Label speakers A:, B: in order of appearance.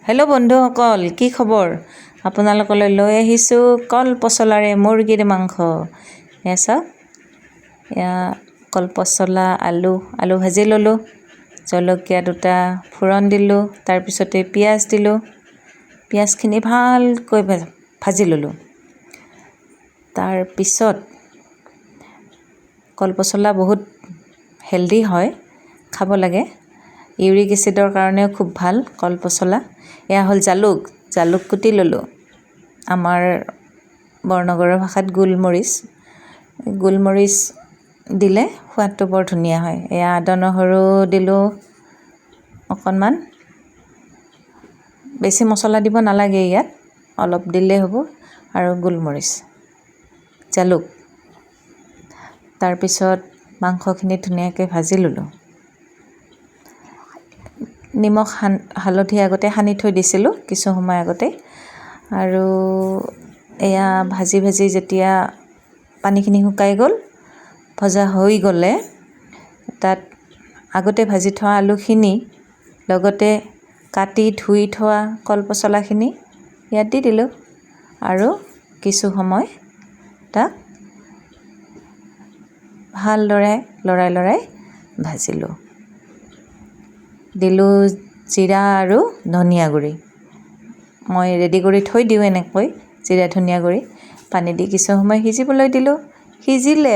A: Hello' বন্ধুসকল, কি খবৰ? আপোনালোকলৈ লৈ আহিছোঁ কল পচলাৰে মুৰ্গীৰ মাংস। এয়া চাওক, এয়া কল পচলা, আলু ভাজি ল'লোঁ, জলকীয়া দুটা ফোৰণ দিলোঁ, তাৰপিছতে পিঁয়াজ দিলোঁ। পিঁয়াজখিনি ভালকৈ ভাজি ল'লোঁ। তাৰপিছত কল পচলা বহুত হেল্ডি হয়, খাব লাগে। ইউৰিক এচিডৰ কাৰণেও খুব ভাল কল পচলা। এয়া হ'ল জালুক কুটি ল'লোঁ। আমাৰ বৰনগৰৰ ভাষাত গোলমৰিচ দিলে সোৱাদটো বৰ ধুনীয়া হয়। এয়া আদা নহৰু দিলোঁ অকণমান। বেছি মছলা দিব নালাগে ইয়াত, অলপ দিলেই হ'ব। আৰু গোলমৰিচ, জালুক। তাৰপিছত মাংসখিনি ধুনীয়াকৈ ভাজি ল'লোঁ। নিমখ হালধি আগতে সানি থৈ দিছিলোঁ কিছু সময় আগতে। আৰু এয়া ভাজি যেতিয়া পানীখিনি শুকাই গ'ল, ভজা হৈ গ'লে তাত আগতে ভাজি থোৱা আলুখিনি লগতে কাটি ধুই থোৱা কল পচলাখিনি ইয়াত দি দিলোঁ আৰু কিছু সময় তাক ভালদৰে লৰাই ভাজিলোঁ। দিলোঁ জিৰা আৰু ধনিয়া গুড়ি। মই ৰেডি কৰি থৈ দিওঁ এনেকৈ জিৰা ধনিয়া গুড়ি। পানী দি কিছু সময় সিজিবলৈ দিলোঁ। সিজিলে